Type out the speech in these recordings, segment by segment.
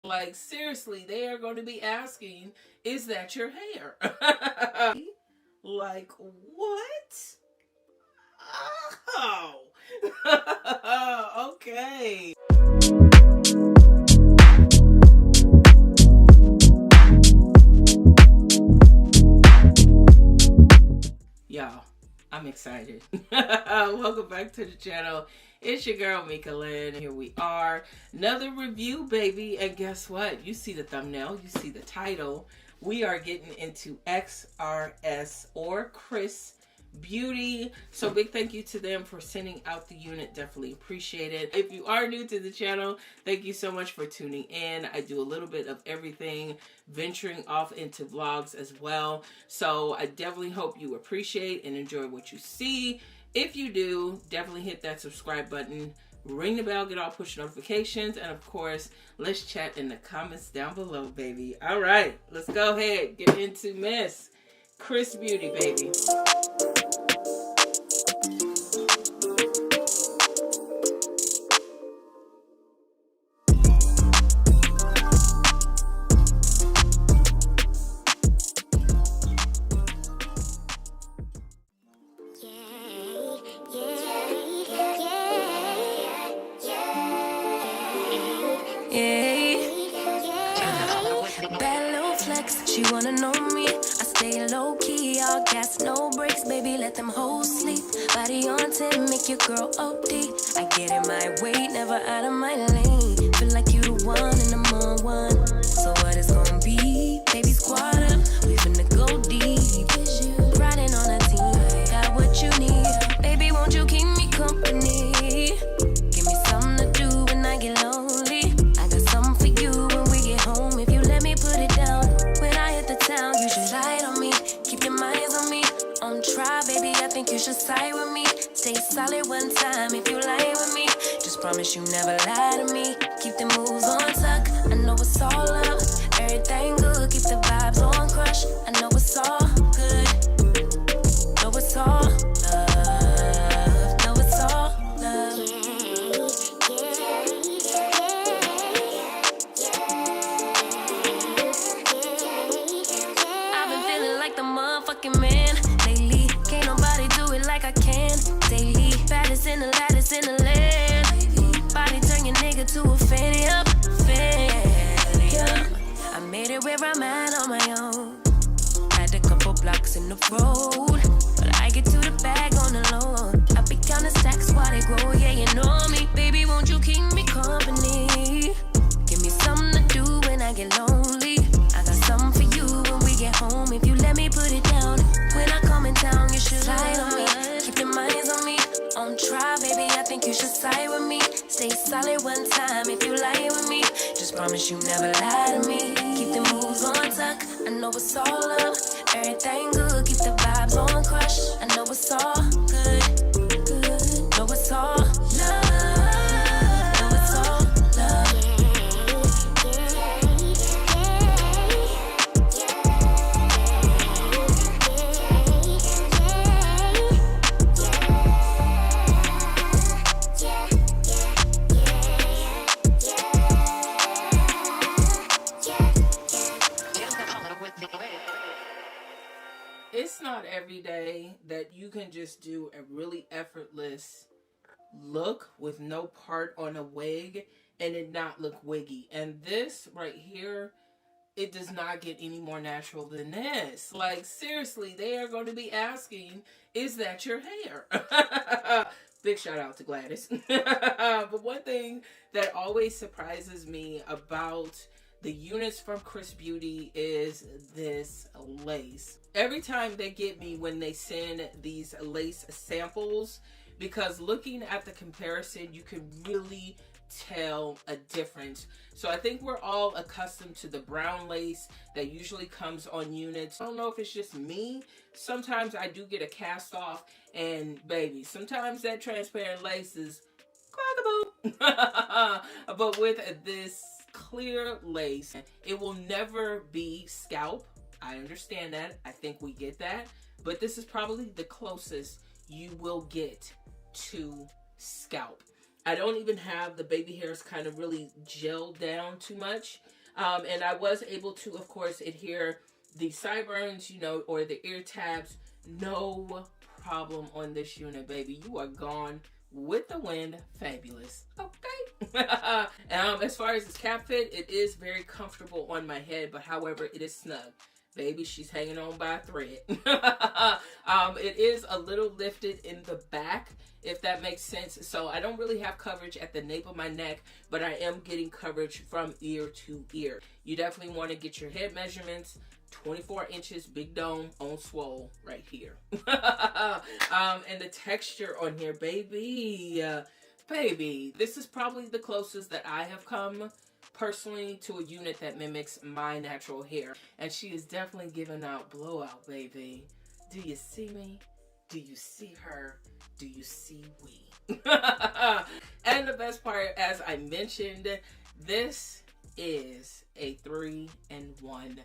Like, seriously, they are going to be asking, is that your hair? Like, what? Oh. Okay. Y'all, I'm excited. Welcome back to the channel. It's your girl Mika Lynn. Here we are, another review, baby. And guess what? You see the thumbnail, you see the title. We are getting into XRS or XrsBeauty. So big thank you to them for sending out the unit. Definitely appreciate it. If you are new to the channel, thank you so much for tuning in. I do a little bit of everything, venturing off into vlogs as well. So I definitely hope you appreciate and enjoy what you see. If you do, definitely hit that subscribe button, ring the bell, get all push notifications, and of course, let's chat in the comments down below, baby. All right, let's go ahead, get into Miss XrsBeauty, baby. Bad little flex, she wanna know me. I stay low key, all gas, no brakes, baby, let them hoes sleep. Body on 10, make your girl OD. I get in my way, never out of my lane. Feel like you the one and I'm on one. So what it's gonna be? Baby, squad up, we finna go deep. Riding on a team, got what you need. Baby, won't you keep me company? Give me something to do when I get lonely. I got something for you when we get home. If you let me put it down, when I hit the town, you should slide on me. Keep your minds on me. On try, baby, I think you should side with me. Stay solid one time if you lie with me. Just promise you never lie to me. Keep the moves on tuck. I know it's all love. Everything good. Keep the vibes on crush. I know it's all good. Know it's all love. Know it's all love. I've been feeling like the motherfucking man lately. Can't nobody do it like I can daily. Baddest in the lattice in the land. Body turn your nigga to a fanny up, fanny up. I made it where I'm at on my own. Had a couple blocks in the road, but I get to the bag on the low. I be counting stacks while they grow, yeah, you know me. Baby, won't you keep me company? Give me something to do when I get lonely. I got something for you when we get home. If you let me put it down, when I come in town, you should slide on me. Keep your minds on me. On try, baby, I think you should side with me. Stay solid one time if you lie with me. Just promise you never lie to me. Keep the moves on tuck. I know it's all love. Everything good. Keep the vibes on crush. I know it's all good. Good. Know it's all love. Know it's all love. It's not every day that you can just do a really effortless look with no part on a wig and it not look wiggy. And this right here, it does not get any more natural than this. Like, seriously, they are going to be asking, is that your hair? Big shout out to Gladys. But one thing that always surprises me about the units from XrsBeauty is this lace. Every time they get me when they send these lace samples, because looking at the comparison, you can really tell a difference. So I think we're all accustomed to the brown lace that usually comes on units. I don't know if it's just me. Sometimes I do get a cast off, and baby, sometimes that transparent lace is clockaboo. But with this clear lace, it will never be scalp. I understand that. I think we get that. But this is probably the closest you will get to scalp. I don't even have the baby hairs kind of really gelled down too much. And I was able to, of course, adhere the sideburns, you know, or the ear tabs. No problem on this unit, baby. You are gone with the wind. Fabulous. Okay. As far as this cap fit, it is very comfortable on my head, but however, it is snug. Baby, she's hanging on by a thread. It is a little lifted in the back, if that makes sense. So I don't really have coverage at the nape of my neck, but I am getting coverage from ear to ear. You definitely want to get your head measurements. 24 inches, big dome on swole right here. And the texture on here, baby, this is probably the closest that I have come personally to a unit that mimics my natural hair. And she is definitely giving out blowout, baby. Do you see me? Do you see her? Do you see we? And the best part, as I mentioned, this is a 3-in-1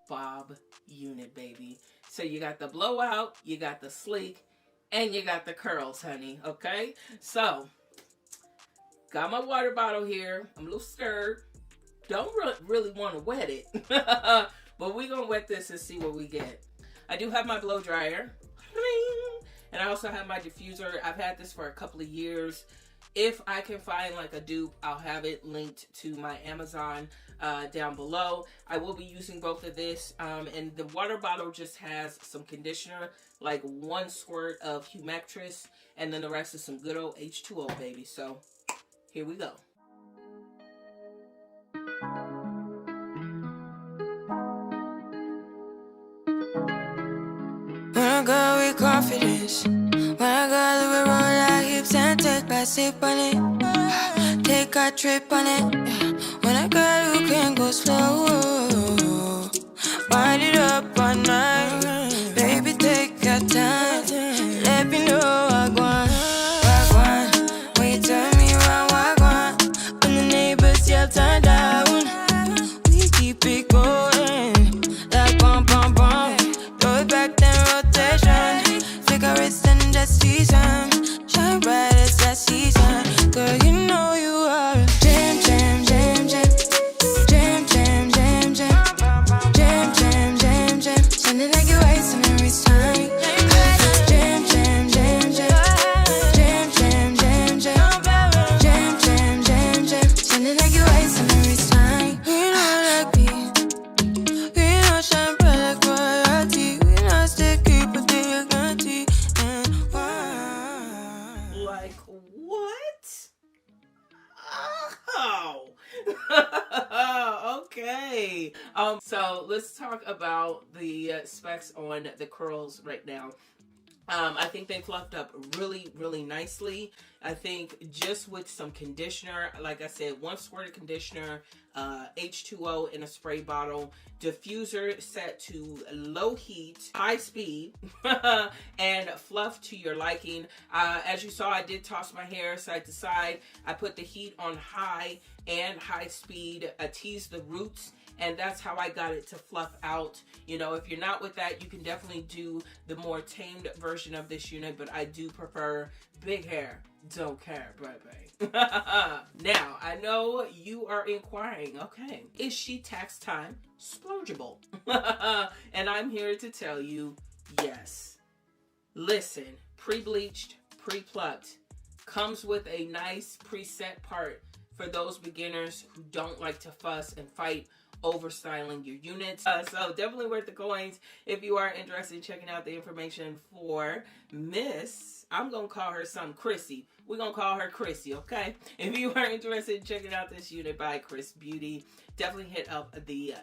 bob unit, baby. So you got the blowout, you got the sleek, and you got the curls, honey. Okay? So got my water bottle here. I'm a little scared. Don't really want to wet it. But we're going to wet this and see what we get. I do have my blow dryer. And I also have my diffuser. I've had this for a couple of years. If I can find like a dupe, I'll have it linked to my Amazon down below. I will be using both of this. And the water bottle just has some conditioner, like 1 squirt of humectress, and then the rest is some good old H2O, baby. So here we go. When I go with confidence, when I go to roll our hips and take a sip on it, take a trip on it. When I go, you can go slow, wind it up all night. Baby, take your time, let me know what I want. When you turn me around, what I want. When the neighbors yell turn down, we keep it going like bum bum bum. Throw it back then rotation, cigarettes and the season, shine bright as that season. Girl, you know you are a jam jam jam jam, jam jam jam jam, jam jam jam jam. Sounding like you're wasting every time. Jam jam jam jam, jam jam jam jam, jam jam jam jam. Sounding like you're wasting every time. We know like me, we know shine bright like royalty. We know stay keep a dignity and why. Like what? Oh. Okay. So let's talk about the specs on the curls right now. I think they fluffed up really, really nicely. I think just with some conditioner, like I said, 1 squirt of conditioner, H2O in a spray bottle, diffuser set to low heat, high speed, and fluff to your liking. As you saw, I did toss my hair side to side. I put the heat on high and high speed. I teased the roots, and that's how I got it to fluff out. You know, if you're not with that, you can definitely do the more tamed version of this unit, but I do prefer big hair. Don't care, baby. Now, I know you are inquiring, okay, is she tax time splurgeable? And I'm here to tell you, yes. Listen, pre-bleached, pre-plucked, comes with a nice preset part for those beginners who don't like to fuss and fight over styling your units. So definitely worth the coins if you are interested in checking out the information for Miss, I'm gonna call her some Chrissy. We're gonna call her Chrissy, okay? If you are interested in checking out this unit by XrsBeauty, definitely hit up the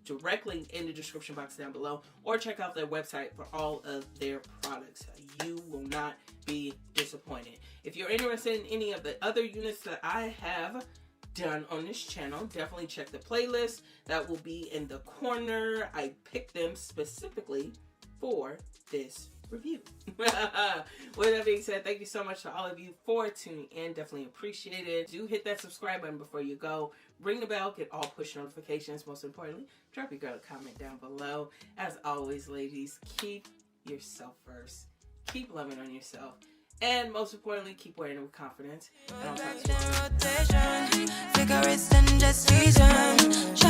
direct link in the description box down below, or check out their website for all of their products. You will not be disappointed. If you're interested in any of the other units that I have done on this channel, definitely check the playlist that will be in the corner. I picked them specifically for this review. With that being said, thank you so much to all of you for tuning in. Definitely appreciate it. Do hit that subscribe button before you go. Ring the bell, get all push notifications. Most importantly, drop your girl a comment down below. As always, ladies, keep yourself first. Keep loving on yourself. And most importantly, keep wearing it with confidence. And I'll talk to you later.